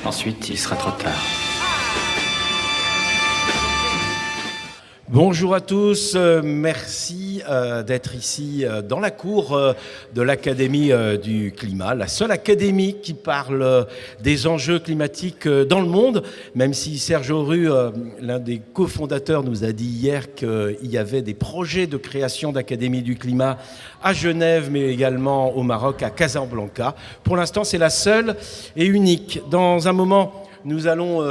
Ensuite, il sera trop tard. Bonjour à tous, merci d'être ici dans la cour de l'Académie du climat, la seule académie qui parle des enjeux climatiques dans le monde, même si Serge Auru, l'un des cofondateurs, nous a dit hier qu'il y avait des projets de création d'Académie du climat à Genève, mais également au Maroc, à Casablanca. Pour l'instant, c'est la seule et unique. Dans un moment, nous allons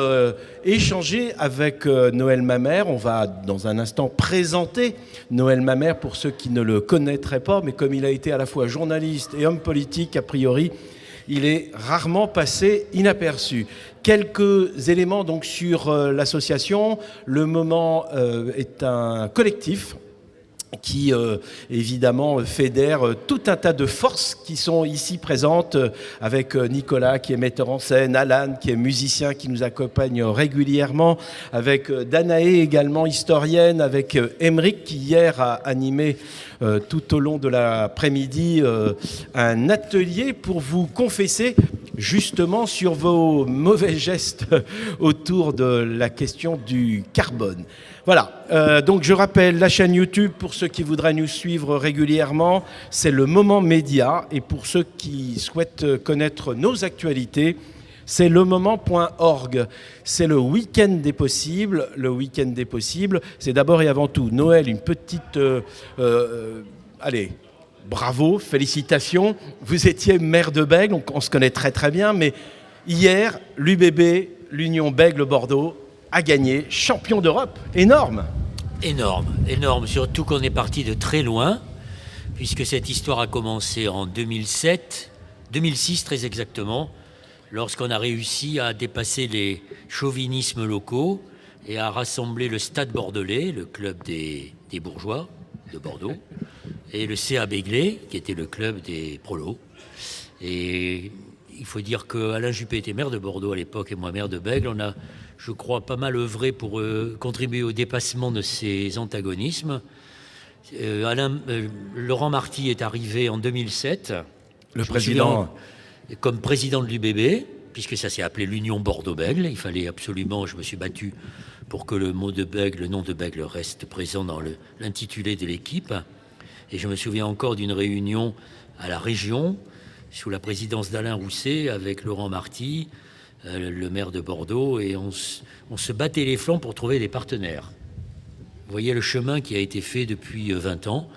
échanger avec Noël Mamère. On va dans un instant présenter Noël Mamère pour ceux qui ne le connaîtraient pas, mais comme il a été à la fois journaliste et homme politique, a priori, il est rarement passé inaperçu. Quelques éléments donc sur l'association. Le Moment est un collectif qui évidemment fédère tout un tas de forces qui sont ici présentes, avec Nicolas qui est metteur en scène, Alan qui est musicien qui nous accompagne régulièrement, avec Danae également historienne, avec Émeric qui hier a animé tout au long de l'après-midi un atelier pour vous confesser justement sur vos mauvais gestes autour de la question du carbone. Voilà, donc je rappelle la chaîne YouTube pour ceux qui voudraient nous suivre régulièrement, c'est le Moment Média, et pour ceux qui souhaitent connaître nos actualités, c'est lemoment.org. C'est le week-end des possibles. Le week-end des possibles, c'est d'abord et avant tout Noël, une petite... allez, bravo, félicitations. Vous étiez maire de Bègle, on se connaît très très bien, mais hier, l'UBB, l'Union Bègle-Bordeaux, a gagné, champion d'Europe. Énorme. Énorme, surtout qu'on est parti de très loin, puisque cette histoire a commencé en 2006 très exactement, lorsqu'on a réussi à dépasser les chauvinismes locaux et à rassembler le Stade Bordelais, le club des bourgeois de Bordeaux, et le CA Béglé, qui était le club des prolos. Et il faut dire qu'Alain Juppé était maire de Bordeaux à l'époque et moi maire de Bègle. On a, je crois, pas mal œuvré pour contribuer au dépassement de ces antagonismes. Laurent Marty est arrivé en 2007. Le président. Comme président de l'UBB, puisque ça s'est appelé l'Union Bordeaux-Bègle. Il fallait absolument, je me suis battu pour que le mot de Bègle, le nom de Bègle reste présent dans l'intitulé de l'équipe. Et je me souviens encore d'une réunion à la région, sous la présidence d'Alain Rousset, avec Laurent Marty, le maire de Bordeaux, et on se battait les flancs pour trouver des partenaires. Vous voyez le chemin qui a été fait depuis 20 ans,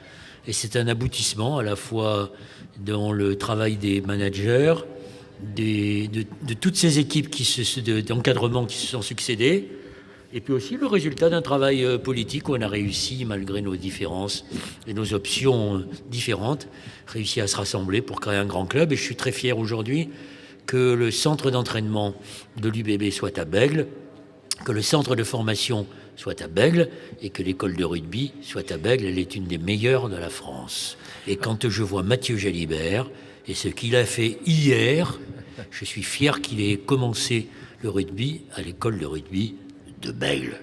et c'est un aboutissement à la fois dans le travail des managers, de toutes ces équipes d'encadrement qui se sont succédées, et puis aussi le résultat d'un travail politique où on a réussi, malgré nos différences et nos options différentes, réussi à se rassembler pour créer un grand club. Et je suis très fier aujourd'hui que le centre d'entraînement de l'UBB soit à Bègle, que le centre de formation soit à Bègle et que l'école de rugby soit à Bègle. Elle est une des meilleures de la France. Et quand je vois Mathieu Jalibert et ce qu'il a fait hier, je suis fier qu'il ait commencé le rugby à l'école de rugby de Bègle.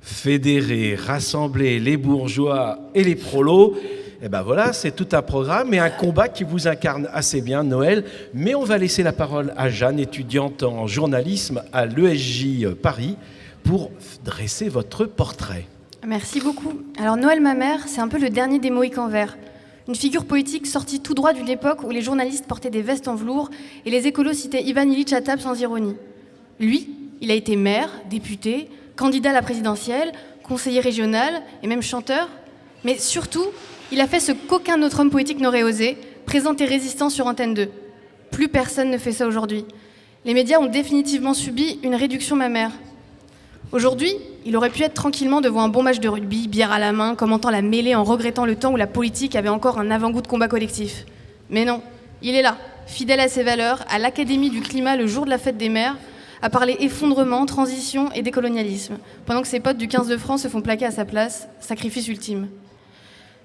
Fédérer, rassembler les bourgeois et les prolos, et ben voilà, c'est tout un programme et un combat qui vous incarne assez bien, Noël. Mais on va laisser la parole à Jeanne, étudiante en journalisme à l'ESJ Paris, pour dresser votre portrait. Merci beaucoup. Alors Noël Mamère, c'est un peu le dernier des Mohicans verts. Une figure politique sortie tout droit d'une époque où les journalistes portaient des vestes en velours et les écolos citaient Ivan Ilitch à table sans ironie. Lui, il a été maire, député, candidat à la présidentielle, conseiller régional et même chanteur. Mais surtout, il a fait ce qu'aucun autre homme politique n'aurait osé, présenter résistant sur Antenne 2. Plus personne ne fait ça aujourd'hui. Les médias ont définitivement subi une réduction mammaire. Aujourd'hui, il aurait pu être tranquillement devant un bon match de rugby, bière à la main, commentant la mêlée en regrettant le temps où la politique avait encore un avant-goût de combat collectif. Mais non, il est là, fidèle à ses valeurs, à l'Académie du climat le jour de la fête des mères, à parler effondrement, transition et décolonialisme, pendant que ses potes du 15 de France se font plaquer à sa place, sacrifice ultime.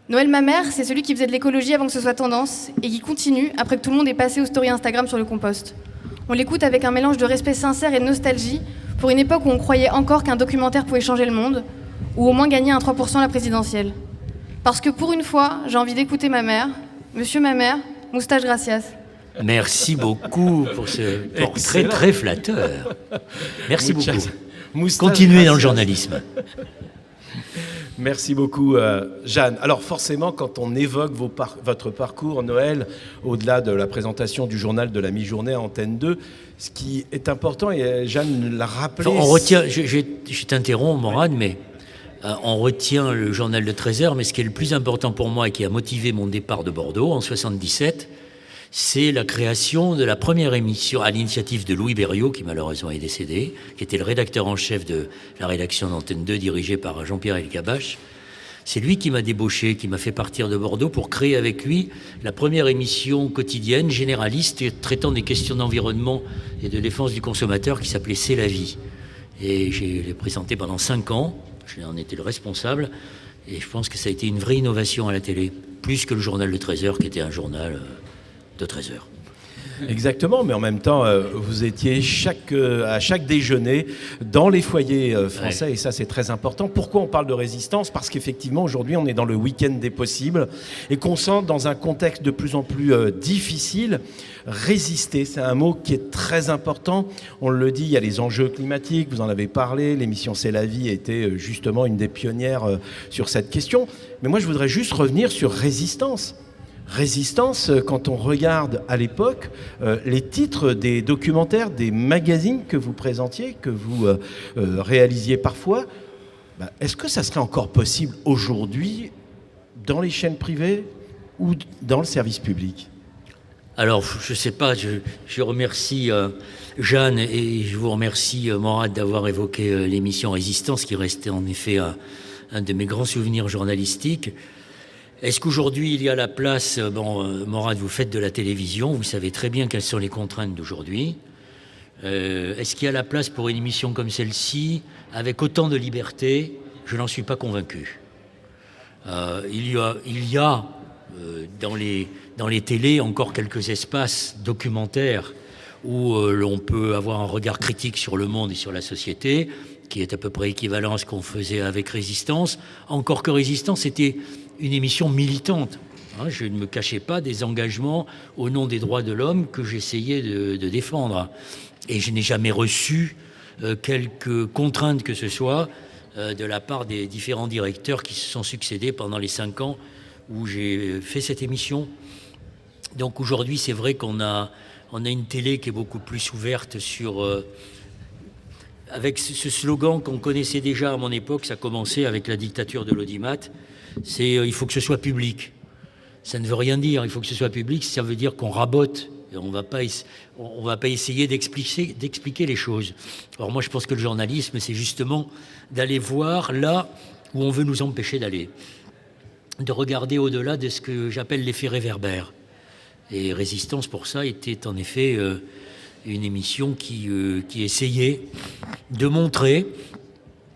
Noël Mamère, c'est celui qui faisait de l'écologie avant que ce soit tendance et qui continue après que tout le monde est passé aux stories Instagram sur le compost. On l'écoute avec un mélange de respect sincère et de nostalgie pour une époque où on croyait encore qu'un documentaire pouvait changer le monde, ou au moins gagner un 3% à la présidentielle. Parce que pour une fois, j'ai envie d'écouter ma mère. Monsieur Mamère, moustache gracias. Merci beaucoup pour ce portrait très flatteur. Merci beaucoup. Continuez dans le journalisme. Merci beaucoup, Jeanne. Alors forcément, quand on évoque votre parcours, Noël, au-delà de la présentation du journal de la mi-journée à Antenne 2, ce qui est important, et Jeanne l'a rappelé... Enfin, on retient, je t'interromps, Morad, mais on retient le journal de 13h, mais ce qui est le plus important pour moi et qui a motivé mon départ de Bordeaux en 1977, c'est la création de la première émission à l'initiative de Louis Berriot, qui malheureusement est décédé, qui était le rédacteur en chef de la rédaction d'Antenne 2, dirigée par Jean-Pierre Elkabbach. C'est lui qui m'a débauché, qui m'a fait partir de Bordeaux pour créer avec lui la première émission quotidienne, généraliste, traitant des questions d'environnement et de défense du consommateur, qui s'appelait C'est la vie. Et je l'ai présenté pendant 5 ans, j'en étais le responsable, et je pense que ça a été une vraie innovation à la télé, plus que le journal de 13h, qui était un journal... de 13h. Exactement, mais en même temps, vous étiez à chaque déjeuner dans les foyers français, ouais. Et ça c'est très important. Pourquoi on parle de résistance? Parce qu'effectivement, aujourd'hui, on est dans le week-end des possibles et qu'on sent dans un contexte de plus en plus difficile. Résister, c'est un mot qui est très important. On le dit, il y a les enjeux climatiques, vous en avez parlé, l'émission C'est la vie était justement une des pionnières sur cette question. Mais moi, je voudrais juste revenir sur résistance. Résistance, quand on regarde à l'époque les titres des documentaires, des magazines que vous présentiez, que vous réalisiez parfois, est-ce que ça serait encore possible aujourd'hui dans les chaînes privées ou dans le service public? Alors, je ne sais pas, je remercie Jeanne et je vous remercie Morad d'avoir évoqué l'émission Résistance, qui restait en effet un de mes grands souvenirs journalistiques. Est-ce qu'aujourd'hui, il y a la place... Morad, vous faites de la télévision, vous savez très bien quelles sont les contraintes d'aujourd'hui. Est-ce qu'il y a la place pour une émission comme celle-ci, avec autant de liberté? Je n'en suis pas convaincu. Il y a dans les télés encore quelques espaces documentaires où l'on peut avoir un regard critique sur le monde et sur la société, qui est à peu près équivalent à ce qu'on faisait avec Résistance. Encore que Résistance, c'était une émission militante. Je ne me cachais pas des engagements au nom des droits de l'homme que j'essayais de défendre. Et je n'ai jamais reçu quelque contrainte que ce soit de la part des différents directeurs qui se sont succédés pendant les 5 ans où j'ai fait cette émission. Donc aujourd'hui, c'est vrai qu'on a une télé qui est beaucoup plus ouverte sur... avec ce slogan qu'on connaissait déjà à mon époque, ça commençait avec la dictature de l'audimat, c'est il faut que ce soit public. Ça ne veut rien dire, il faut que ce soit public, ça veut dire qu'on rabote. Et on va pas essayer d'expliquer les choses. Alors moi, je pense que le journalisme, c'est justement d'aller voir là où on veut nous empêcher d'aller, de regarder au-delà de ce que j'appelle l'effet réverbère. Et Résistance, pour ça, était en effet une émission qui essayait de montrer,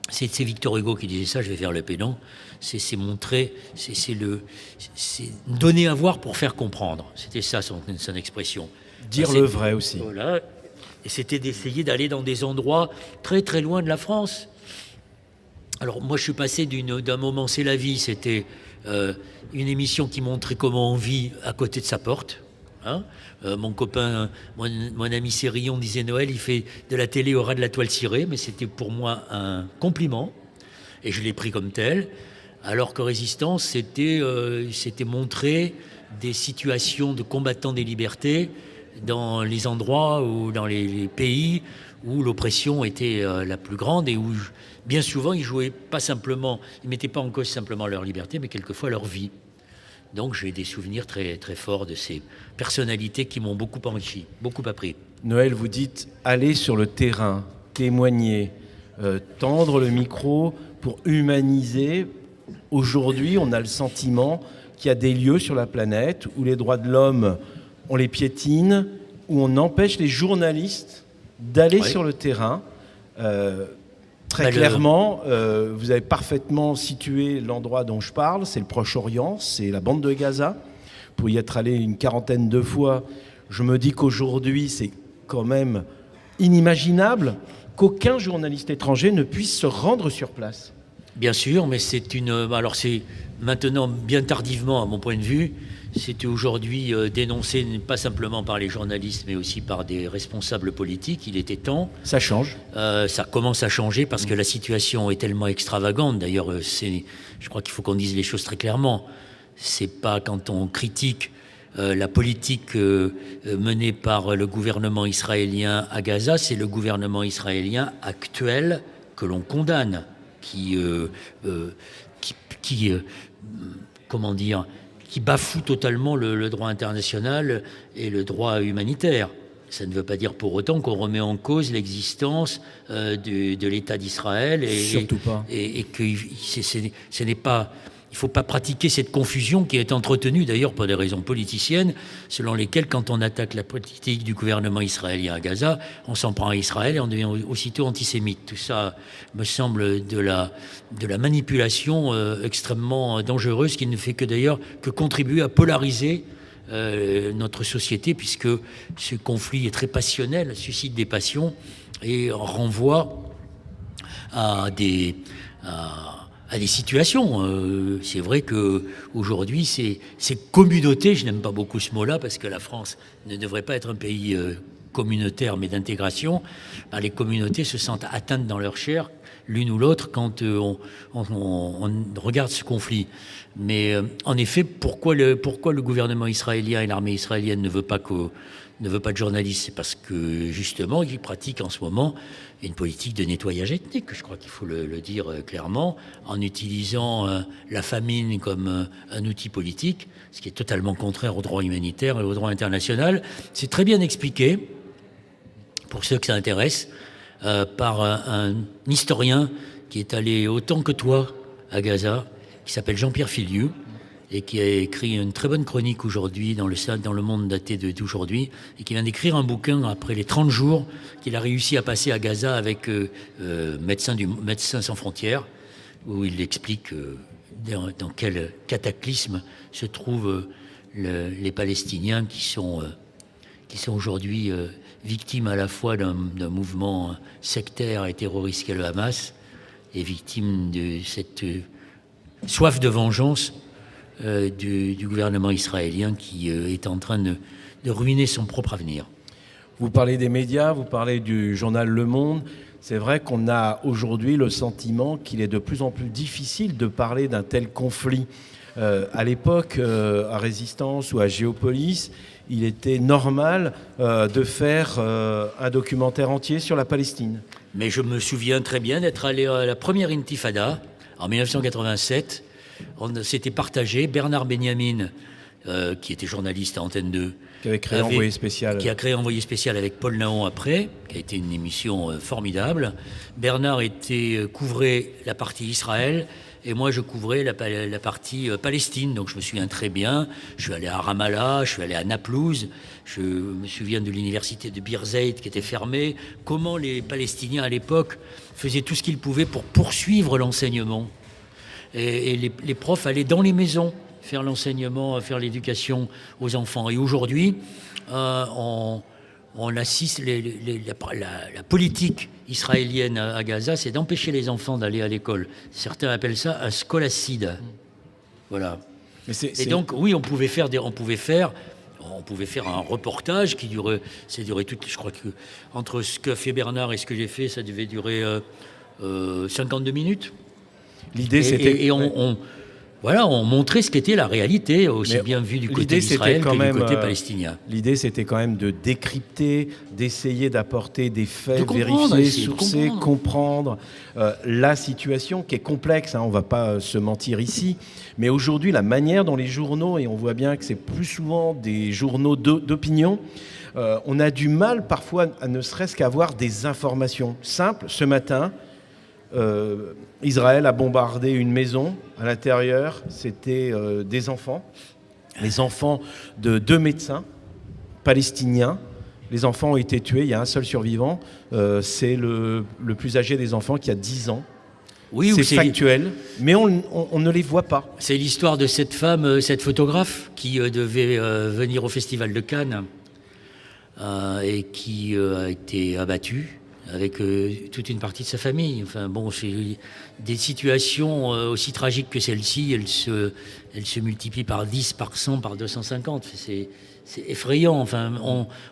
c'est Victor Hugo qui disait ça, je vais faire le pédant, c'est montrer, c'est donner à voir pour faire comprendre. C'était ça son expression. Dire le vrai aussi. Voilà. Et c'était d'essayer d'aller dans des endroits très très loin de la France. Alors moi je suis passé d'un moment C'est la vie, c'était une émission qui montrait comment on vit à côté de sa porte. Mon copain, mon ami Sérillon disait Noël, il fait de la télé au ras de la toile cirée, mais c'était pour moi un compliment et je l'ai pris comme tel. Alors que Résistance, c'était montrer des situations de combattants des libertés dans les endroits ou dans les pays où l'oppression était la plus grande et où bien souvent ils jouaient pas simplement, ils mettaient pas en cause simplement leur liberté, mais quelquefois leur vie. Donc j'ai des souvenirs très, très forts de ces personnalités qui m'ont beaucoup enrichi, beaucoup appris. Noël, vous dites aller sur le terrain, témoigner, tendre le micro pour humaniser. Aujourd'hui, on a le sentiment qu'il y a des lieux sur la planète où les droits de l'homme, on les piétine, où on empêche les journalistes d'aller sur le terrain. Très clairement, vous avez parfaitement situé l'endroit dont je parle, c'est le Proche-Orient, c'est la bande de Gaza. Pour y être allé une 40aine de fois, je me dis qu'aujourd'hui, c'est quand même inimaginable qu'aucun journaliste étranger ne puisse se rendre sur place. Bien sûr, mais alors c'est maintenant bien tardivement, à mon point de vue, c'est aujourd'hui dénoncé pas simplement par les journalistes, mais aussi par des responsables politiques. Il était temps. Ça change. Ça commence à changer parce que la situation est tellement extravagante. D'ailleurs, je crois qu'il faut qu'on dise les choses très clairement. C'est pas quand on critique la politique menée par le gouvernement israélien à Gaza, c'est le gouvernement israélien actuel que l'on condamne, qui bafoue totalement le droit international et le droit humanitaire. Ça ne veut pas dire pour autant qu'on remet en cause l'existence de l'État d'Israël. Surtout pas. Et que ce n'est pas... Il ne faut pas pratiquer cette confusion qui est entretenue d'ailleurs pour des raisons politiciennes, selon lesquelles quand on attaque la politique du gouvernement israélien à Gaza, on s'en prend à Israël et on devient aussitôt antisémite. Tout ça me semble de la manipulation extrêmement dangereuse qui ne fait que d'ailleurs que contribuer à polariser notre société, puisque ce conflit est très passionnel, suscite des passions et renvoie à des situations. C'est vrai qu'aujourd'hui, ces communautés, je n'aime pas beaucoup ce mot-là, parce que la France ne devrait pas être un pays communautaire, mais d'intégration, les communautés se sentent atteintes dans leur chair, l'une ou l'autre, quand on regarde ce conflit. Mais en effet, pourquoi le gouvernement israélien et l'armée israélienne ne veut pas de journalistes? C'est parce que, justement, ils pratiquent en ce moment une politique de nettoyage ethnique, je crois qu'il faut le dire clairement, en utilisant la famine comme un outil politique, ce qui est totalement contraire au droit humanitaire et au droit international. C'est très bien expliqué, pour ceux que ça intéresse, par un historien qui est allé autant que toi à Gaza, qui s'appelle Jean-Pierre Filiu, et qui a écrit une très bonne chronique aujourd'hui dans le Monde daté d'aujourd'hui, et qui vient d'écrire un bouquin après les 30 jours qu'il a réussi à passer à Gaza avec Médecins sans frontières, où il explique dans quel cataclysme se trouvent les Palestiniens qui sont aujourd'hui victimes à la fois d'un mouvement sectaire et terroriste qu'est le Hamas, et victimes de cette soif de vengeance du gouvernement israélien qui est en train de ruiner son propre avenir. Vous parlez des médias, vous parlez du journal Le Monde. C'est vrai qu'on a aujourd'hui le sentiment qu'il est de plus en plus difficile de parler d'un tel conflit. À l'époque, à Résistance ou à Géopolis, il était normal de faire un documentaire entier sur la Palestine. Mais je me souviens très bien d'être allé à la première intifada en 1987. On s'était partagé. Bernard Benjamin, qui était journaliste à Antenne 2, qui avait créé Envoyé spécial. Qui a créé Envoyé spécial avec Paul Naon après, qui a été une émission formidable. Bernard couvrait la partie Israël et moi je couvrais la partie Palestine. Donc je me souviens très bien. Je suis allé à Ramallah, je suis allé à Naplouse. Je me souviens de l'université de Birzeit qui était fermée. Comment les Palestiniens à l'époque faisaient tout ce qu'ils pouvaient pour poursuivre l'enseignement. Et les profs allaient dans les maisons faire l'enseignement, faire l'éducation aux enfants. Et aujourd'hui, on assiste, la politique israélienne à Gaza, c'est d'empêcher les enfants d'aller à l'école. Certains appellent ça un scolacide. Voilà. Donc, oui, on pouvait faire un reportage qui durait, je crois que entre ce qu'a fait Bernard et ce que j'ai fait, ça devait durer 52 minutes. L'idée, c'était... on montrait ce qu'était la réalité, aussi bien vue du côté d'Israël que du côté palestinien. L'idée, c'était quand même de décrypter, d'essayer d'apporter des faits, vérifier, sourcer, comprendre la situation qui est complexe. On ne va pas se mentir ici. Mais aujourd'hui, la manière dont les journaux, et on voit bien que c'est plus souvent des journaux d'opinion, on a du mal parfois à ne serait-ce qu'avoir des informations simples. Ce matin, Israël a bombardé une maison. À l'intérieur, c'était des enfants. Les enfants de 2 médecins palestiniens. Les enfants ont été tués. Il y a un seul survivant. C'est le plus âgé des enfants qui a 10 ans. Oui, c'est factuel, mais on ne les voit pas. C'est l'histoire de cette femme, cette photographe, qui devait venir au Festival de Cannes et qui a été abattue avec toute une partie de sa famille. Enfin bon, c'est des situations aussi tragiques que celle-ci, elles se multiplient par 10, par 100, par 250. C'est effrayant. Enfin,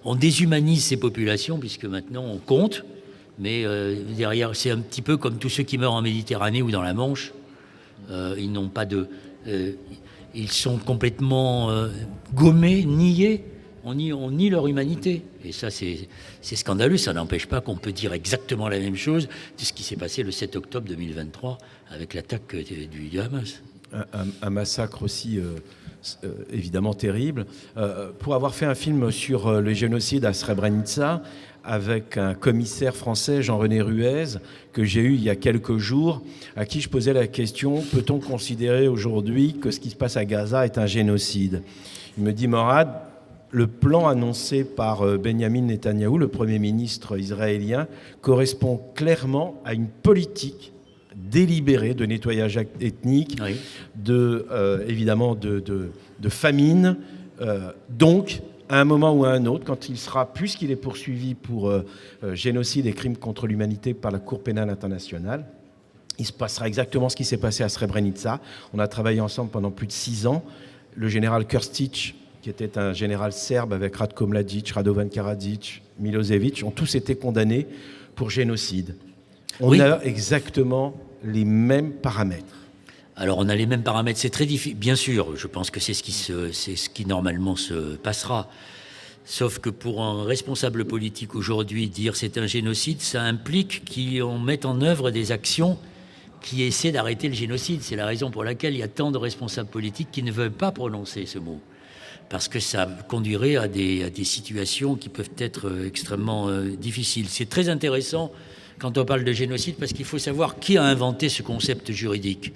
on déshumanise ces populations puisque maintenant on compte, mais derrière, c'est un petit peu comme tous ceux qui meurent en Méditerranée ou dans la Manche. Ils n'ont pas de... ils sont complètement gommés, niés. On nie leur humanité. Et ça, c'est scandaleux. Ça n'empêche pas qu'on peut dire exactement la même chose de ce qui s'est passé le 7 octobre 2023 avec l'attaque du Hamas. Un massacre aussi évidemment terrible. Pour avoir fait un film sur le génocide à Srebrenica avec un commissaire français, Jean-René Ruez, que j'ai eu il y a quelques jours, à qui je posais la question, peut-on considérer aujourd'hui que ce qui se passe à Gaza est un génocide ? Il me dit, Morad, le plan annoncé par Benjamin Netanyahou, le Premier ministre israélien, correspond clairement à une politique délibérée de nettoyage ethnique, oui. Évidemment de famine. Donc, à un moment ou à un autre, quand il sera, puisqu'il est poursuivi pour génocide et crimes contre l'humanité par la Cour pénale internationale, il se passera exactement ce qui s'est passé à Srebrenica. On a travaillé ensemble pendant plus de 6 ans. Le général Krstić, qui était un général serbe avec Ratko Mladić, Radovan Karadzic, Milosevic, ont tous été condamnés pour génocide. On a exactement les mêmes paramètres. Alors on a les mêmes paramètres, c'est très difficile. Bien sûr, je pense que c'est ce qui normalement se passera. Sauf que pour un responsable politique aujourd'hui, dire c'est un génocide, ça implique qu'on mette en œuvre des actions qui essaient d'arrêter le génocide. C'est la raison pour laquelle il y a tant de responsables politiques qui ne veulent pas prononcer ce mot. Parce que ça conduirait à des situations qui peuvent être extrêmement difficiles. C'est très intéressant quand on parle de génocide, parce qu'il faut savoir qui a inventé ce concept juridique.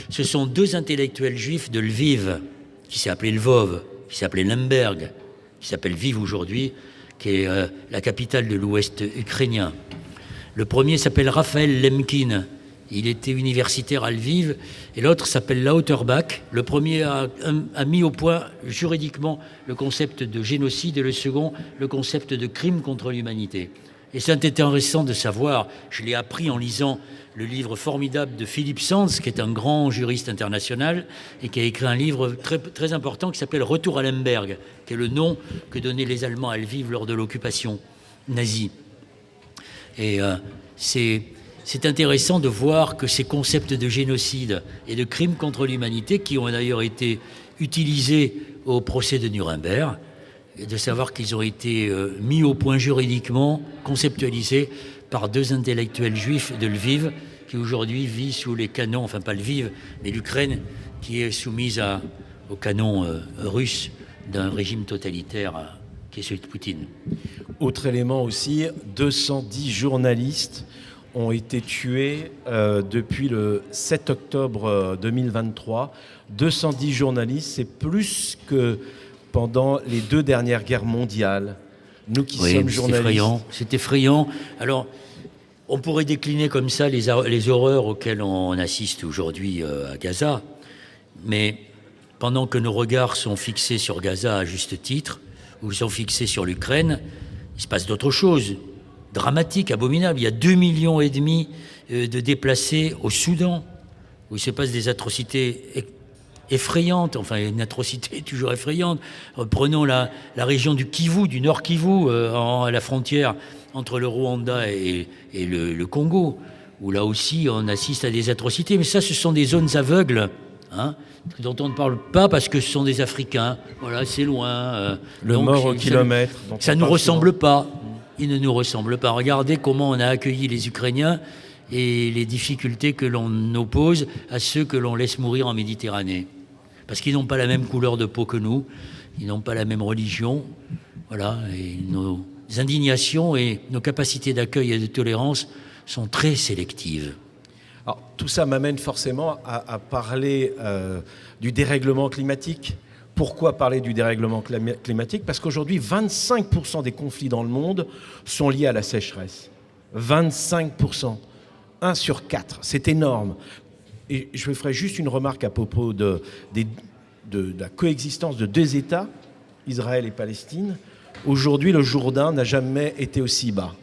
Ce sont 2 intellectuels juifs de Lviv, qui s'appelaient Lvov, qui s'appelaient Lemberg, qui s'appelle Lviv aujourd'hui, qui est la capitale de l'Ouest ukrainien. Le premier s'appelle Raphaël Lemkin. Il était universitaire à Lviv, et l'autre s'appelle Lauterbach. Le premier a mis au point juridiquement le concept de génocide et le second le concept de crime contre l'humanité. Et c'est intéressant de savoir, je l'ai appris en lisant le livre formidable de Philippe Sands, qui est un grand juriste international et qui a écrit un livre très, très important qui s'appelle « Retour à Lemberg », qui est le nom que donnaient les Allemands à Lviv lors de l'occupation nazie. Et c'est intéressant de voir que ces concepts de génocide et de crimes contre l'humanité, qui ont d'ailleurs été utilisés au procès de Nuremberg, et de savoir qu'ils ont été mis au point juridiquement, conceptualisés par 2 intellectuels juifs de Lviv, qui aujourd'hui vit sous les canons, enfin pas Lviv, mais l'Ukraine, qui est soumise aux canons russes d'un régime totalitaire qui est celui de Poutine. Autre élément aussi, 210 journalistes ont été tués depuis le 7 octobre 2023. 210 journalistes, c'est plus que pendant les 2 dernières guerres mondiales. Nous qui sommes journalistes. C'est effrayant. Alors, on pourrait décliner comme ça les horreurs auxquelles on assiste aujourd'hui à Gaza, mais pendant que nos regards sont fixés sur Gaza à juste titre, ou sont fixés sur l'Ukraine, il se passe d'autres choses dramatiques, abominables. Il y a 2,5 millions de déplacés au Soudan, où il se passe des atrocités effrayante, enfin une atrocité toujours effrayante. Prenons la région du Kivu, du Nord Kivu, à la frontière entre le Rwanda et le Congo, où là aussi on assiste à des atrocités. Mais ça, ce sont des zones aveugles, hein, dont on ne parle pas parce que ce sont des Africains. Voilà, c'est loin. Le mort au kilomètre. Ça ne nous ressemble pas. Il ne nous ressemble pas. Regardez comment on a accueilli les Ukrainiens et les difficultés que l'on oppose à ceux que l'on laisse mourir en Méditerranée. Parce qu'ils n'ont pas la même couleur de peau que nous, ils n'ont pas la même religion. Voilà, et nos indignations et nos capacités d'accueil et de tolérance sont très sélectives. Alors, tout ça m'amène forcément à parler du dérèglement climatique. Pourquoi parler du dérèglement climatique ? Parce qu'aujourd'hui, 25% des conflits dans le monde sont liés à la sécheresse. 25%. 1 sur 4, c'est énorme. Et je ferai juste une remarque à propos de la coexistence de 2 États, Israël et Palestine. Aujourd'hui, le Jourdain n'a jamais été aussi bas.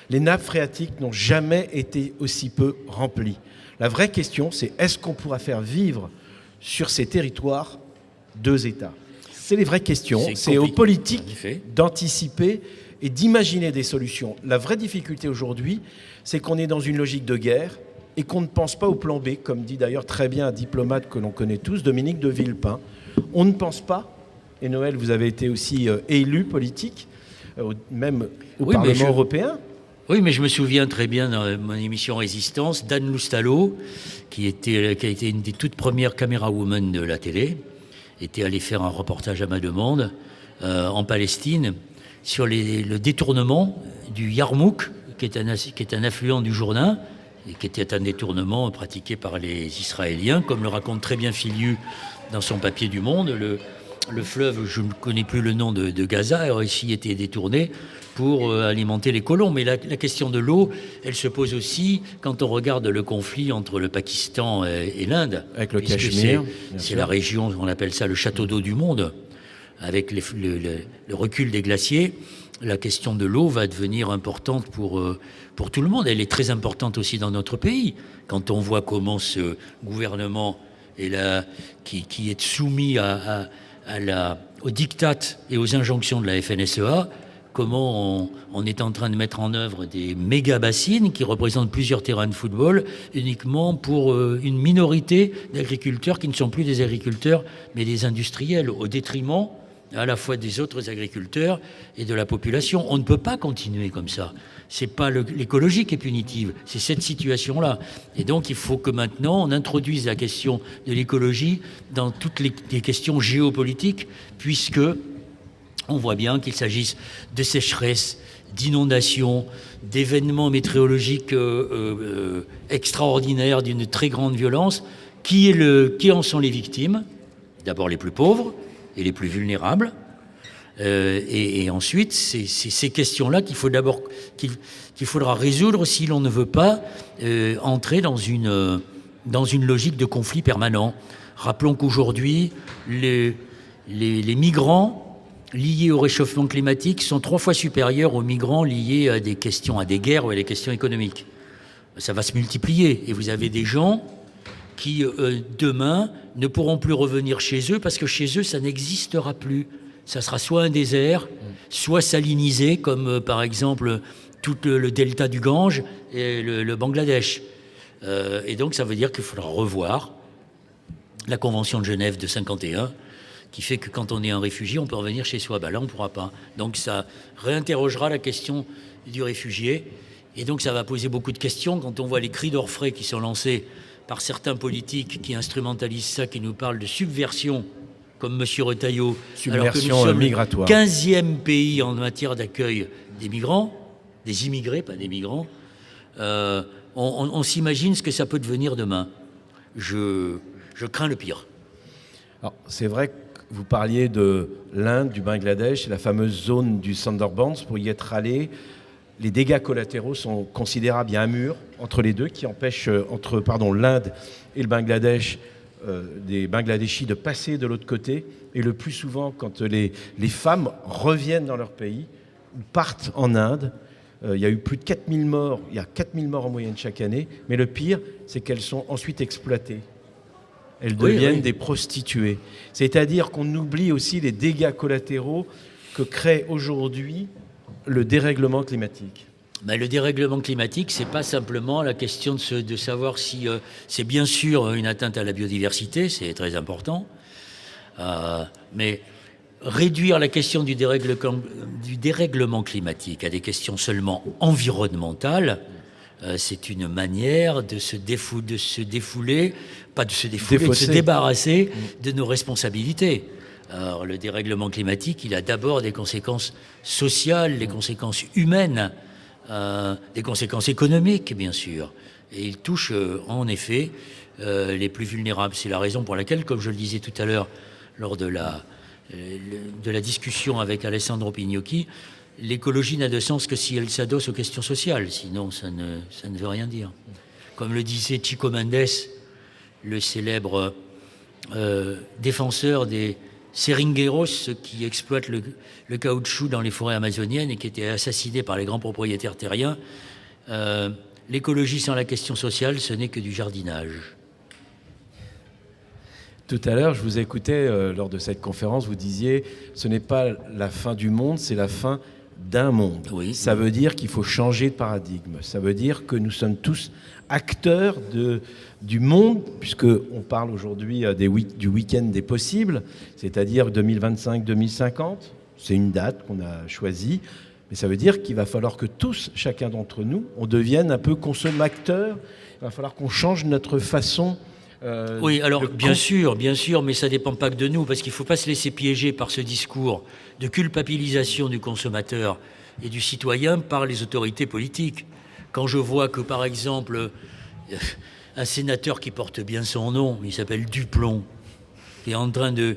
Les nappes phréatiques n'ont jamais été aussi peu remplies. La vraie question, c'est est-ce qu'on pourra faire vivre sur ces territoires 2 États? C'est les vraies questions. C'est aux politiques d'anticiper et d'imaginer des solutions. La vraie difficulté aujourd'hui, c'est qu'on est dans une logique de guerre et qu'on ne pense pas au plan B, comme dit d'ailleurs très bien un diplomate que l'on connaît tous, Dominique de Villepin. On ne pense pas, et Noël, vous avez été aussi élu politique, même au Parlement européen. Oui, mais je me souviens très bien dans mon émission Résistance, d'Anne Loustalot, qui a été une des toutes premières caméra-woman de la télé, était allée faire un reportage à ma demande en Palestine sur le détournement du Yarmouk, qui est un affluent du Jourdain, et qui était un détournement pratiqué par les Israéliens, comme le raconte très bien Filiu dans son papier du Monde. Le fleuve, je ne connais plus le nom de Gaza, a ici été détourné pour alimenter les colons. Mais la question de l'eau, elle se pose aussi quand on regarde le conflit entre le Pakistan et l'Inde. Avec le Cachemire. C'est la région, on appelle ça le château d'eau du monde. Avec le recul des glaciers, la question de l'eau va devenir importante pour tout le monde. Elle est très importante aussi dans notre pays. Quand on voit comment ce gouvernement est là, qui est soumis aux diktats et aux injonctions de la FNSEA, comment on est en train de mettre en œuvre des méga-bassines qui représentent plusieurs terrains de football uniquement pour une minorité d'agriculteurs qui ne sont plus des agriculteurs mais des industriels, au détriment à la fois des autres agriculteurs et de la population. On ne peut pas continuer comme ça. C'est pas l'écologie qui est punitive, c'est cette situation-là. Et donc il faut que maintenant on introduise la question de l'écologie dans toutes les questions géopolitiques, puisque on voit bien qu'il s'agisse de sécheresse, d'inondations, d'événements météorologiques extraordinaires d'une très grande violence. Qui en sont les victimes? D'abord les plus pauvres et les plus vulnérables. Et ensuite, c'est ces questions-là qu'il faudra résoudre si l'on ne veut pas entrer dans une logique de conflit permanent. Rappelons qu'aujourd'hui, les migrants liés au réchauffement climatique sont 3 fois supérieurs aux migrants liés à des guerres ou à des questions économiques. Ça va se multiplier. Et vous avez des gens qui, demain, ne pourront plus revenir chez eux parce que chez eux, ça n'existera plus. Ça sera soit un désert, soit salinisé, comme par exemple tout le delta du Gange et le Bangladesh. Et donc ça veut dire qu'il faudra revoir la Convention de Genève de 51, qui fait que quand on est un réfugié, on peut revenir chez soi. Là, on ne pourra pas. Donc ça réinterrogera la question du réfugié. Et donc ça va poser beaucoup de questions quand on voit les cris d'orfraie qui sont lancés par certains politiques qui instrumentalisent ça, qui nous parlent de subversion, comme M. Retailleau, alors que nous sommes migratoire. Le 15e pays en matière d'accueil des migrants, des immigrés, pas des migrants. On s'imagine ce que ça peut devenir demain. Je crains le pire. Alors, c'est vrai que vous parliez de l'Inde, du Bangladesh, la fameuse zone du Sundarbans, pour y être allé. Les dégâts collatéraux sont considérables. Il y a un mur entre les deux qui empêche l'Inde et le Bangladesh, des Bangladeshis de passer de l'autre côté. Et le plus souvent, quand les femmes reviennent dans leur pays ou partent en Inde, il y a eu plus de 4000 morts. Il y a 4000 morts en moyenne chaque année. Mais le pire, c'est qu'elles sont ensuite exploitées. Elles deviennent des prostituées. C'est-à-dire qu'on oublie aussi les dégâts collatéraux que crée aujourd'hui le dérèglement climatique. Le dérèglement climatique, c'est pas simplement la question de savoir si c'est bien sûr une atteinte à la biodiversité, c'est très important, mais réduire la question du dérèglement climatique à des questions seulement environnementales, c'est une manière de se défouler, pas de se défouler, de se débarrasser de nos responsabilités. Alors, le dérèglement climatique, il a d'abord des conséquences sociales, des conséquences humaines, des conséquences économiques, bien sûr. Et il touche, en effet, les plus vulnérables. C'est la raison pour laquelle, comme je le disais tout à l'heure, lors de la discussion avec Alessandro Pignocchi, l'écologie n'a de sens que si elle s'adosse aux questions sociales. Sinon, ça ne veut rien dire. Comme le disait Chico Mendes, le célèbre défenseur des Seringueiros, ceux qui exploitent le caoutchouc dans les forêts amazoniennes et qui étaient assassinés par les grands propriétaires terriens. L'écologie sans la question sociale, ce n'est que du jardinage. Tout à l'heure, je vous écoutais lors de cette conférence, vous disiez ce n'est pas la fin du monde, c'est la fin d'un monde. Oui. Ça veut dire qu'il faut changer de paradigme. Ça veut dire que nous sommes tous acteurs du monde, puisqu'on parle aujourd'hui du week-end des possibles, c'est-à-dire 2025-2050. C'est une date qu'on a choisie. Mais ça veut dire qu'il va falloir que tous, chacun d'entre nous, on devienne un peu consommateurs. Il va falloir qu'on change notre façon. Oui, alors bien sûr, mais ça ne dépend pas que de nous, parce qu'il ne faut pas se laisser piéger par ce discours de culpabilisation du consommateur et du citoyen par les autorités politiques. Quand je vois que, par exemple, un sénateur qui porte bien son nom, il s'appelle Duplon, qui est en train de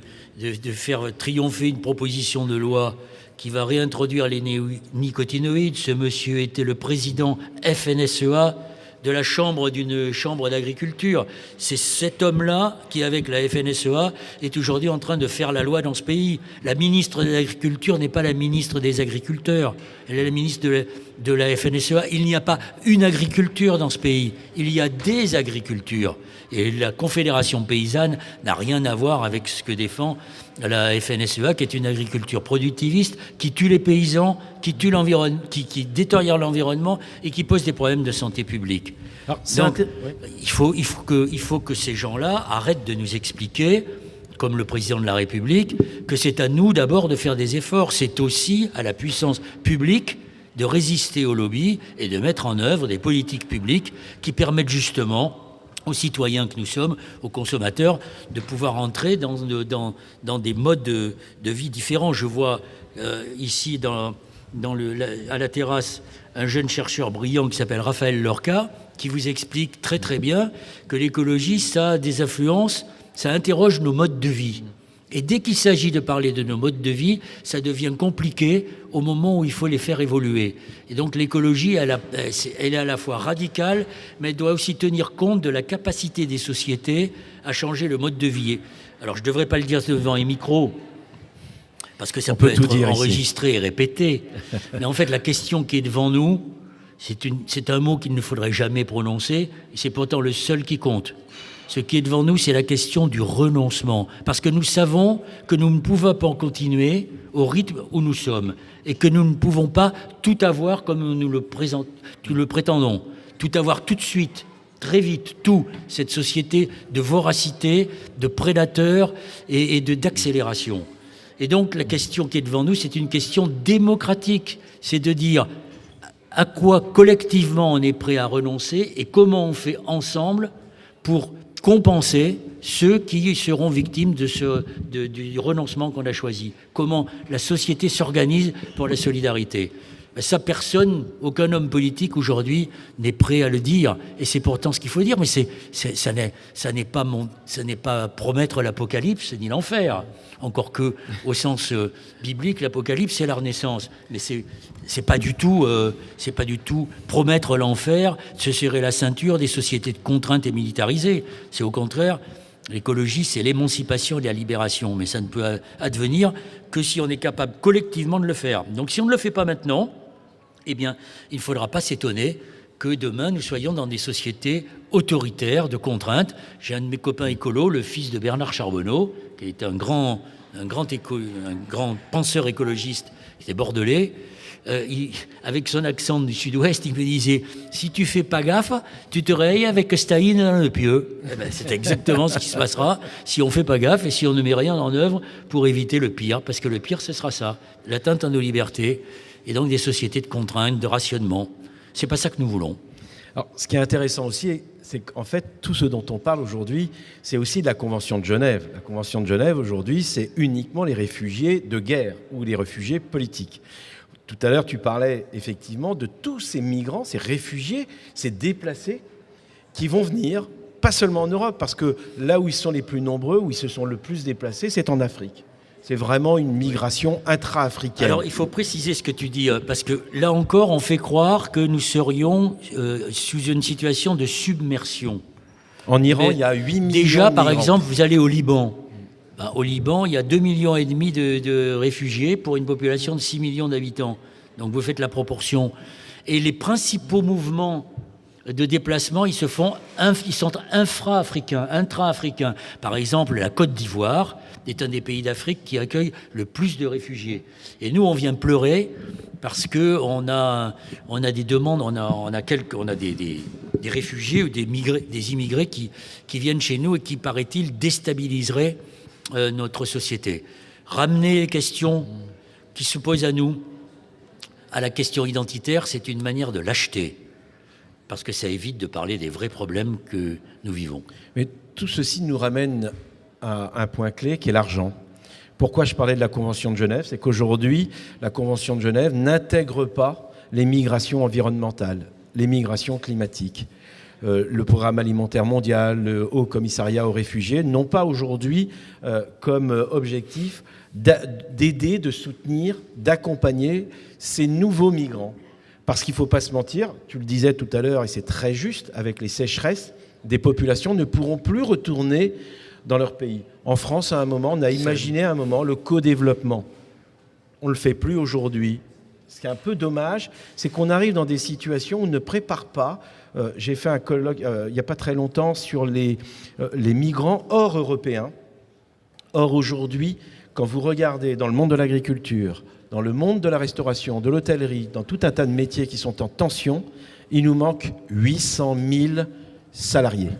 faire triompher une proposition de loi qui va réintroduire les néonicotinoïdes. Ce monsieur était le président FNSEA de la d'une chambre d'agriculture. C'est cet homme-là qui, avec la FNSEA, est aujourd'hui en train de faire la loi dans ce pays. La ministre de l'Agriculture n'est pas la ministre des agriculteurs. Elle est la ministre de la FNSEA. Il n'y a pas une agriculture dans ce pays. Il y a des agricultures. Et la Confédération paysanne n'a rien à voir avec ce que défend la FNSEA, qui est une agriculture productiviste, qui tue les paysans, qui tue l'environnement, qui détériore l'environnement et qui pose des problèmes de santé publique. Alors, donc, il faut que ces gens-là arrêtent de nous expliquer, comme le président de la République, que c'est à nous d'abord de faire des efforts. C'est aussi à la puissance publique de résister aux lobbies et de mettre en œuvre des politiques publiques qui permettent justement aux citoyens que nous sommes, aux consommateurs, de pouvoir entrer dans des modes de vie différents. Je vois ici à la terrasse un jeune chercheur brillant qui s'appelle Raphaël Lorca, qui vous explique très très bien que l'écologie, ça a des influences, ça interroge nos modes de vie. Et dès qu'il s'agit de parler de nos modes de vie, ça devient compliqué au moment où il faut les faire évoluer. Et donc l'écologie, elle est à la fois radicale, mais elle doit aussi tenir compte de la capacité des sociétés à changer le mode de vie. Alors je ne devrais pas le dire devant les micros, parce que ça peut être enregistré et répété. Mais en fait, la question qui est devant nous, c'est un mot qu'il ne faudrait jamais prononcer, et c'est pourtant le seul qui compte. Ce qui est devant nous, c'est la question du renoncement. Parce que nous savons que nous ne pouvons pas continuer au rythme où nous sommes et que nous ne pouvons pas tout avoir comme nous le prétendons. Tout avoir tout de suite, très vite, tout. Cette société de voracité, de prédateurs et d'accélération. Et donc la question qui est devant nous, c'est une question démocratique. C'est de dire à quoi collectivement on est prêt à renoncer et comment on fait ensemble pour compenser ceux qui seront victimes du renoncement qu'on a choisi. Comment la société s'organise pour la solidarité. Ça, aucun homme politique aujourd'hui n'est prêt à le dire. Et c'est pourtant ce qu'il faut dire. Mais ça n'est pas promettre l'apocalypse ni l'enfer. Encore que, au sens biblique, l'apocalypse, c'est la renaissance. Mais c'est pas du tout promettre l'enfer, se serrer la ceinture des sociétés de contrainte et militarisées. C'est au contraire, l'écologie, c'est l'émancipation et la libération. Mais ça ne peut advenir que si on est capable collectivement de le faire. Donc si on ne le fait pas maintenant, eh bien, il ne faudra pas s'étonner que demain, nous soyons dans des sociétés autoritaires, de contraintes. J'ai un de mes copains écolos, le fils de Bernard Charbonneau, qui est un grand penseur écologiste, qui était bordelais. Avec son accent du sud-ouest, il me disait « Si tu fais pas gaffe, tu te réveilles avec Staline dans le pieu. » C'est exactement ce qui se passera si on fait pas gaffe et si on ne met rien en œuvre pour éviter le pire. Parce que le pire, ce sera ça, l'atteinte à nos libertés et donc des sociétés de contrainte, de rationnement. C'est pas ça que nous voulons. Alors, ce qui est intéressant aussi, c'est qu'en fait, tout ce dont on parle aujourd'hui, c'est aussi de la Convention de Genève. La Convention de Genève, aujourd'hui, c'est uniquement les réfugiés de guerre ou les réfugiés politiques. Tout à l'heure, tu parlais effectivement de tous ces migrants, ces réfugiés, ces déplacés qui vont venir, pas seulement en Europe, parce que là où ils sont les plus nombreux, où ils se sont le plus déplacés, c'est en Afrique. C'est vraiment une migration intra-africaine. Alors, il faut préciser ce que tu dis, parce que là encore, on fait croire que nous serions sous une situation de submersion. En Iran, il y a 8 millions déjà, de par migrants. exemple, vous allez au Liban. Au Liban, il y a 2,5 millions de réfugiés pour une population de 6 millions d'habitants. Donc vous faites la proportion. Et les principaux mouvements de déplacement, ils sont infra-africains, intra-africains. Par exemple, la Côte d'Ivoire est un des pays d'Afrique qui accueille le plus de réfugiés. Et nous, on vient pleurer parce qu'on a des demandes, on a des réfugiés ou des immigrés qui viennent chez nous et qui, paraît-il, déstabiliseraient notre société. Ramener les questions qui se posent à nous à la question identitaire, c'est une manière de lâcheté, parce que ça évite de parler des vrais problèmes que nous vivons. Mais tout ceci nous ramène à un point clé qui est l'argent. Pourquoi je parlais de la Convention de Genève? C'est qu'aujourd'hui, la Convention de Genève n'intègre pas les migrations environnementales, les migrations climatiques. Le Programme alimentaire mondial, le Haut Commissariat aux réfugiés n'ont pas aujourd'hui comme objectif d'aider, de soutenir, d'accompagner ces nouveaux migrants. Parce qu'il ne faut pas se mentir, tu le disais tout à l'heure, et c'est très juste, avec les sécheresses, des populations ne pourront plus retourner dans leur pays. En France, à un moment, on a imaginé à un moment le co-développement. On ne le fait plus aujourd'hui. Ce qui est un peu dommage, c'est qu'on arrive dans des situations où on ne prépare pas. J'ai fait un colloque il n'y a pas très longtemps sur les migrants hors européens. Or, aujourd'hui, quand vous regardez dans le monde de l'agriculture, dans le monde de la restauration, de l'hôtellerie, dans tout un tas de métiers qui sont en tension, il nous manque 800 000 salariés.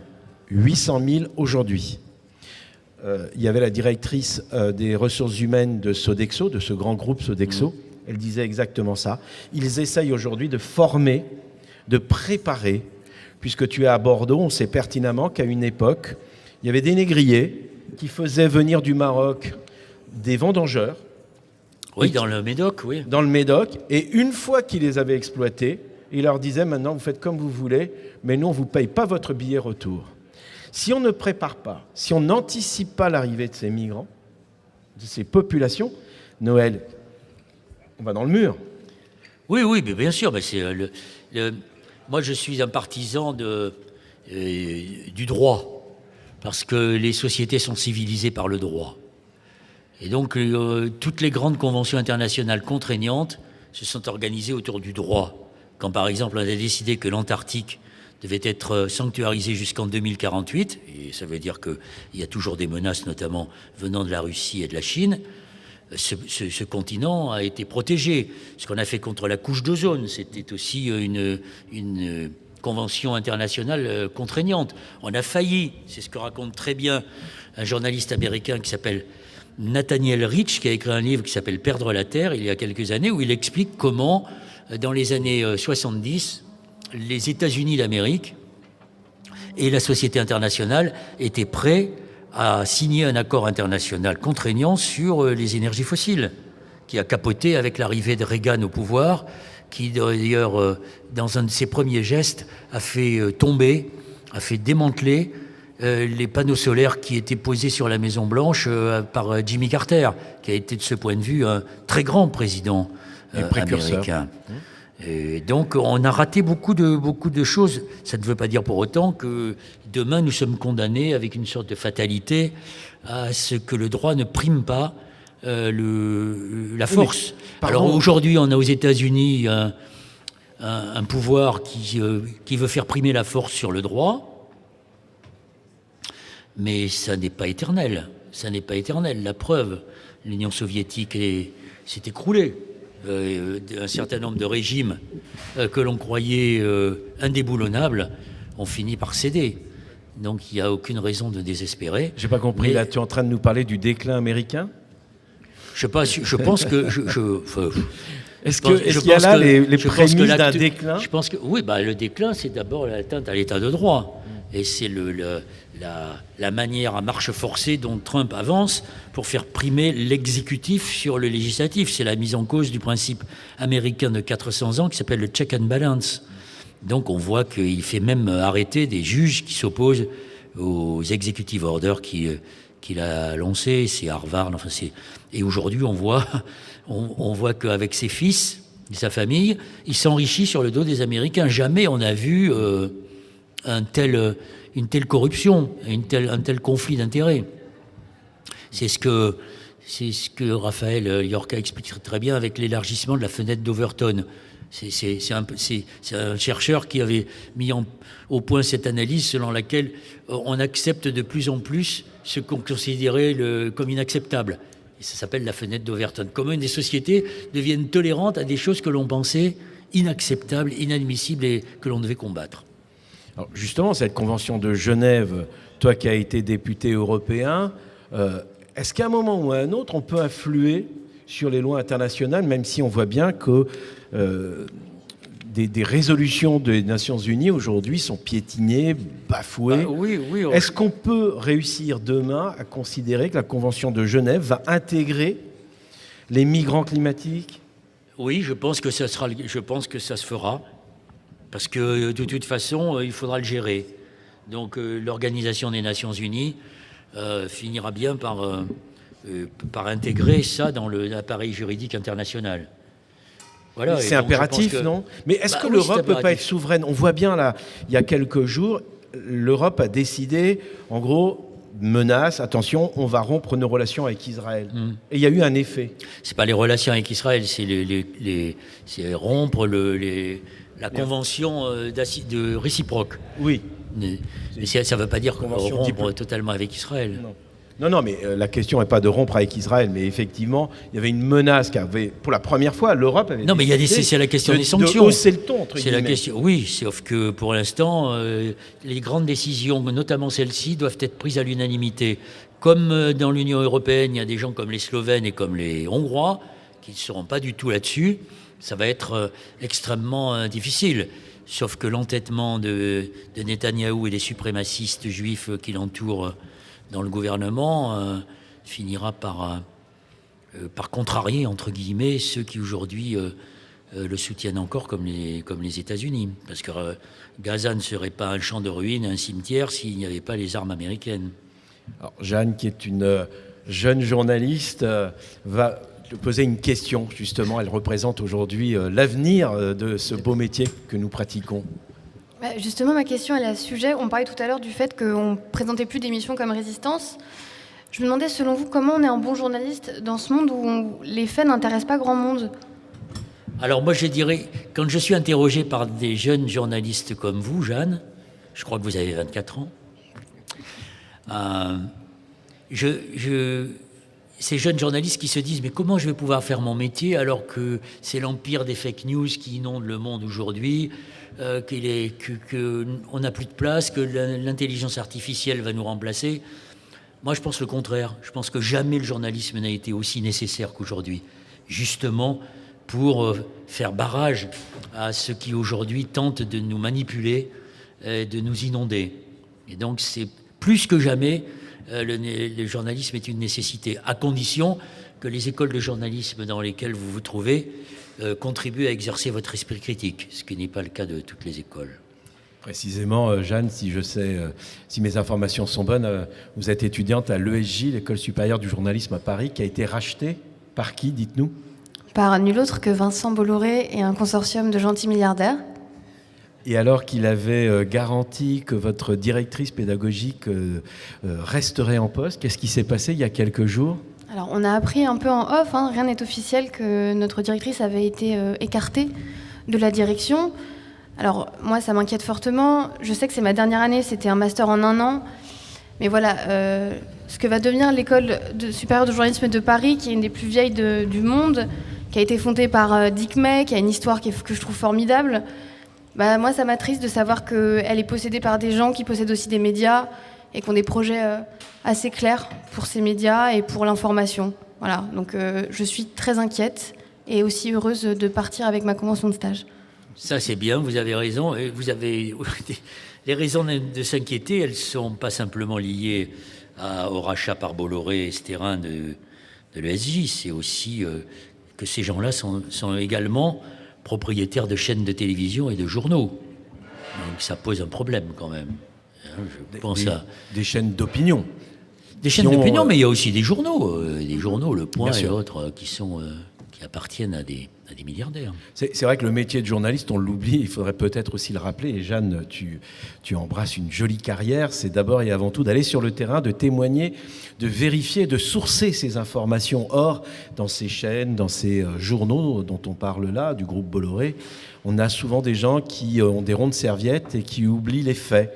800 000 aujourd'hui. Il y avait la directrice des ressources humaines de Sodexo, de ce grand groupe Sodexo. Elle disait exactement ça. Ils essayent aujourd'hui de former, de préparer, puisque tu es à Bordeaux, on sait pertinemment qu'à une époque, il y avait des négriers qui faisaient venir du Maroc des vendangeurs. Oui, dans le Médoc, oui. Dans le Médoc. Et une fois qu'ils les avaient exploités, ils leur disaient maintenant, vous faites comme vous voulez, mais nous, on ne vous paye pas votre billet retour. Si on ne prépare pas, si on n'anticipe pas l'arrivée de ces migrants, de ces populations, Noël, on va dans le mur. Oui, oui, mais bien sûr. Mais c'est moi, je suis un partisan du droit, parce que les sociétés sont civilisées par le droit. Et donc, toutes les grandes conventions internationales contraignantes se sont organisées autour du droit. Quand, par exemple, on a décidé que l'Antarctique devait être sanctuarisé jusqu'en 2048, et ça veut dire qu'il y a toujours des menaces, notamment venant de la Russie et de la Chine, ce continent a été protégé. Ce qu'on a fait contre la couche d'ozone, c'était aussi une convention internationale contraignante. On a failli, c'est ce que raconte très bien un journaliste américain qui s'appelle Nathaniel Rich, qui a écrit un livre qui s'appelle « Perdre la Terre » il y a quelques années, où il explique comment, dans les années 70, les États-Unis d'Amérique et la société internationale étaient prêts à signer un accord international contraignant sur les énergies fossiles, qui a capoté avec l'arrivée de Reagan au pouvoir, qui d'ailleurs, dans un de ses premiers gestes, a fait démanteler les panneaux solaires qui étaient posés sur la Maison-Blanche par Jimmy Carter, qui a été de ce point de vue un très grand président américain. Et donc on a raté beaucoup de choses. Ça ne veut pas dire pour autant que demain nous sommes condamnés avec une sorte de fatalité à ce que le droit ne prime pas la force. Alors aujourd'hui on a aux États-Unis un pouvoir qui veut faire primer la force sur le droit, mais ça n'est pas éternel. Ça n'est pas éternel. La preuve, l'Union soviétique s'est écroulée. Un certain nombre de régimes que l'on croyait indéboulonnables ont fini par céder. Donc il n'y a aucune raison de désespérer. J'ai pas compris, mais là tu es en train de nous parler du déclin américain? Je pense que... Est-ce qu'il y a là les prémices d'un déclin? Je pense que oui, le déclin, c'est d'abord l'atteinte à l'état de droit. Et c'est la manière à marche forcée dont Trump avance pour faire primer l'exécutif sur le législatif. C'est la mise en cause du principe américain de 400 ans qui s'appelle le check and balance. Donc on voit qu'il fait même arrêter des juges qui s'opposent aux executive orders qu'il a lancés. C'est Harvard. Et aujourd'hui, on voit qu'avec ses fils et sa famille, il s'enrichit sur le dos des Américains. Jamais on a vu une telle corruption, un tel conflit d'intérêts. C'est ce que Raphaël Yorka explique très bien avec l'élargissement de la fenêtre d'Overton. C'est un chercheur qui avait mis au point cette analyse selon laquelle on accepte de plus en plus ce qu'on considérait comme inacceptable. Et ça s'appelle la fenêtre d'Overton. Comment des sociétés deviennent tolérantes à des choses que l'on pensait inacceptables, inadmissibles et que l'on devait combattre. Alors justement, cette convention de Genève, toi qui as été député européen, est-ce qu'à un moment ou à un autre, on peut influer sur les lois internationales, même si on voit bien que des résolutions des Nations Unies aujourd'hui sont piétinées, bafouées. Oui. Est-ce qu'on peut réussir demain à considérer que la Convention de Genève va intégrer les migrants climatiques ? Oui, je pense que ça se fera, parce que de toute façon, il faudra le gérer. Donc l'Organisation des Nations Unies finira bien par intégrer ça dans l'appareil juridique international. Voilà, c'est impératif, non ? Mais est-ce que l'Europe ne peut pas être souveraine ? On voit bien là, il y a quelques jours, l'Europe a décidé, en gros, menace, attention, on va rompre nos relations avec Israël. Et il y a eu un effet. C'est pas les relations avec Israël, c'est rompre la convention de réciproque. Oui. Mais ça ne veut pas dire qu'on va rompre diplôme. totalement avec Israël. Non, mais la question n'est pas de rompre avec Israël, mais effectivement, il y avait une menace qu'avait, pour la première fois, l'Europe avait décidé c'est la question des sanctions. De hausser le ton, entre c'est guillemets. la question. Oui, sauf que pour l'instant, les grandes décisions, notamment celles-ci, doivent être prises à l'unanimité. Comme dans l'Union européenne, il y a des gens comme les Slovènes et comme les Hongrois qui ne seront pas du tout là-dessus. Ça va être extrêmement difficile. Sauf que l'entêtement de Netanyahou et des suprémacistes juifs qui l'entourent dans le gouvernement finira par contrarier, entre guillemets, ceux qui aujourd'hui le soutiennent encore, comme les États-Unis. Parce que Gaza ne serait pas un champ de ruines, un cimetière, s'il n'y avait pas les armes américaines. Alors, Jeanne, qui est une jeune journaliste, va te poser une question, justement. Elle représente aujourd'hui l'avenir de ce beau métier que nous pratiquons. Justement, ma question elle est à ce sujet. On parlait tout à l'heure du fait qu'on ne présentait plus d'émissions comme Résistance. Je me demandais, selon vous, comment on est un bon journaliste dans ce monde où les faits n'intéressent pas grand monde ? Alors moi, je dirais, quand je suis interrogé par des jeunes journalistes comme vous, Jeanne, je crois que vous avez 24 ans, ces jeunes journalistes qui se disent « Mais comment je vais pouvoir faire mon métier alors que c'est l'empire des fake news qui inonde le monde aujourd'hui ?» qu'on n'a plus de place, que l'intelligence artificielle va nous remplacer. Moi, je pense le contraire. Je pense que jamais le journalisme n'a été aussi nécessaire qu'aujourd'hui, justement pour faire barrage à ceux qui aujourd'hui tentent de nous manipuler, de nous inonder. Et donc, c'est plus que jamais, le journalisme est une nécessité, à condition que les écoles de journalisme dans lesquelles vous vous trouvez contribuent à exercer votre esprit critique, ce qui n'est pas le cas de toutes les écoles. Précisément, Jeanne, si mes informations sont bonnes, vous êtes étudiante à l'ESJ, l'École supérieure du journalisme à Paris, qui a été rachetée par qui, dites-nous ? Par nul autre que Vincent Bolloré et un consortium de gentils milliardaires. Et alors qu'il avait garanti que votre directrice pédagogique resterait en poste, qu'est-ce qui s'est passé il y a quelques jours ? Alors, on a appris un peu en off, rien n'est officiel, que notre directrice avait été écartée de la direction. Alors, moi, ça m'inquiète fortement. Je sais que c'est ma dernière année, c'était un master en 1 an. Mais voilà, ce que va devenir l'École supérieure de journalisme de Paris, qui est une des plus vieilles du monde, qui a été fondée par Dick May, qui a une histoire que je trouve formidable, moi, ça m'attriste de savoir qu'elle est possédée par des gens qui possèdent aussi des médias et qui ont des projets assez clairs pour ces médias et pour l'information. Voilà, donc je suis très inquiète et aussi heureuse de partir avec ma convention de stage. Ça, c'est bien, vous avez raison. Et vous avez les raisons de s'inquiéter, elles ne sont pas simplement liées au rachat par Bolloré et Stérin de l'ESJ. C'est aussi que ces gens-là sont également propriétaires de chaînes de télévision et de journaux. Donc ça pose un problème quand même. Je pense des chaînes d'opinion. Des chaînes d'opinion, mais il y a aussi des journaux, Le Point et autres, qui qui appartiennent à des milliardaires. C'est vrai que le métier de journaliste, on l'oublie, il faudrait peut-être aussi le rappeler. Et Jeanne, tu embrasses une jolie carrière. C'est d'abord et avant tout d'aller sur le terrain, de témoigner, de vérifier, de sourcer ces informations. Or, dans ces chaînes, dans ces journaux dont on parle là, du groupe Bolloré, on a souvent des gens qui ont des rondes serviettes et qui oublient les faits.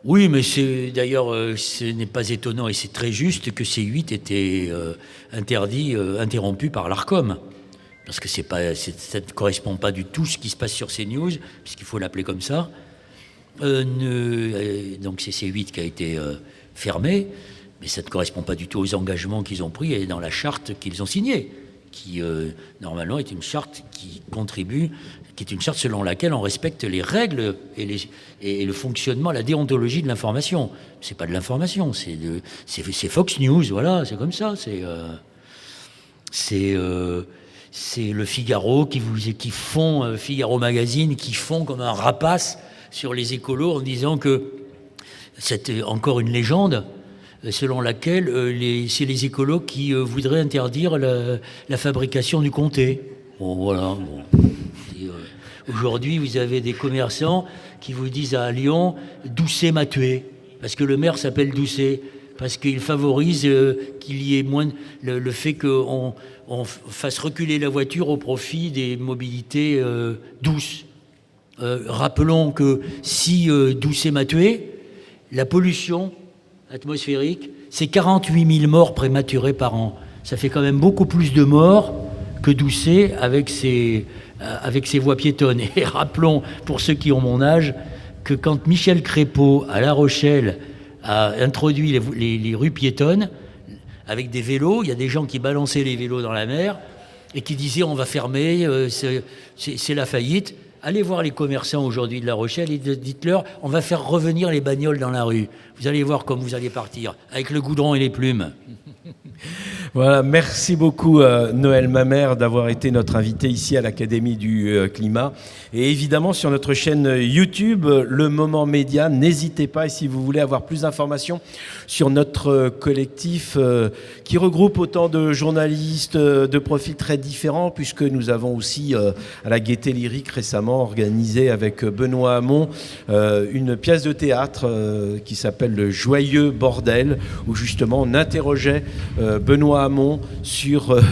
Oui, mais d'ailleurs, ce n'est pas étonnant et c'est très juste que ces 8 étaient interrompus par l'Arcom. Parce que ça ne correspond pas du tout à ce qui se passe sur CNews, puisqu'il faut l'appeler comme ça. Donc c'est C8 qui a été fermé, mais ça ne correspond pas du tout aux engagements qu'ils ont pris et dans la charte qu'ils ont signée, qui normalement est une charte qui contribue, qui est une charte selon laquelle on respecte les règles et le fonctionnement, la déontologie de l'information. C'est pas de l'information, c'est Fox News, voilà, c'est comme ça. C'est le Figaro qui font Figaro Magazine, qui font comme un rapace sur les écolos en disant que c'est encore une légende selon laquelle c'est les écolos qui voudraient interdire la fabrication du comté. Bon, voilà. Bon. Aujourd'hui, vous avez des commerçants qui vous disent à Lyon « Doucet m'a tué », parce que le maire s'appelle Doucet, parce qu'il favorise qu'il y ait moins le fait qu'on fasse reculer la voiture au profit des mobilités douces. Rappelons que si Doucet m'a tué, la pollution atmosphérique, c'est 48 000 morts prématurées par an. Ça fait quand même beaucoup plus de morts que Doucet avec ses voies piétonnes. Et rappelons, pour ceux qui ont mon âge, que quand Michel Crépeau, à La Rochelle, a introduit les rues piétonnes, avec des vélos, il y a des gens qui balançaient les vélos dans la mer et qui disaient on va fermer, c'est la faillite. Allez voir les commerçants aujourd'hui de La Rochelle et dites-leur on va faire revenir les bagnoles dans la rue. Vous allez voir comme vous allez partir, avec le goudron et les plumes. Voilà, merci beaucoup Noël Mamère d'avoir été notre invité ici à l'Académie du Climat. Et évidemment sur notre chaîne YouTube, Le Moment Média, n'hésitez pas, et si vous voulez avoir plus d'informations sur notre collectif qui regroupe autant de journalistes de profils très différents, puisque nous avons aussi à la Gaîté Lyrique récemment organisé avec Benoît Hamon une pièce de théâtre qui s'appelle Le Joyeux Bordel, où justement on interrogeait Benoît Hamon sur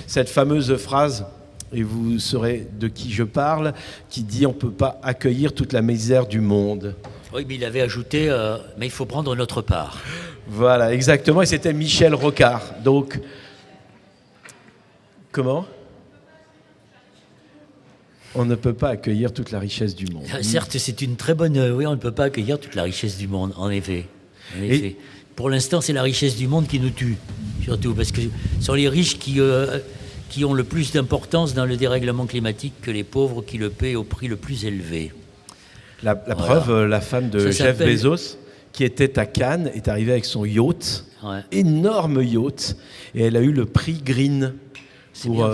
cette fameuse phrase, et vous saurez de qui je parle, qui dit « on ne peut pas accueillir toute la misère du monde ». Oui, mais il avait ajouté « mais il faut prendre notre part ». Voilà, exactement, et c'était Michel Rocard. Donc, comment ? On ne peut pas accueillir toute la richesse du monde. Certes, c'est une très bonne... oui, on ne peut pas accueillir toute la richesse du monde, en effet. En effet. Et pour l'instant, c'est la richesse du monde qui nous tue, surtout, parce que ce sont les riches qui ont le plus d'importance dans le dérèglement climatique que les pauvres qui le paient au prix le plus élevé. La preuve, la femme de Jeff Bezos, qui était à Cannes, est arrivée avec son yacht, énorme yacht, et elle a eu le prix Green pour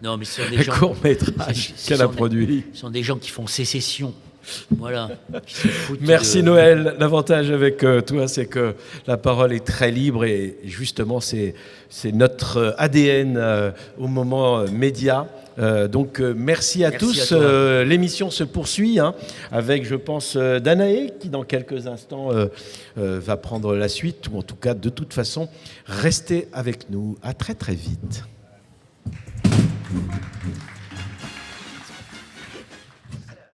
non, mais un court-métrage qu'elle a produit. Ce sont des gens qui font sécession. Voilà. Merci Noël. L'avantage avec toi, c'est que la parole est très libre et justement, c'est notre ADN au moment média. Donc merci à tous. L'émission se poursuit avec, je pense, Danae qui dans quelques instants va prendre la suite, ou en tout cas, de toute façon, restez avec nous. À très très vite.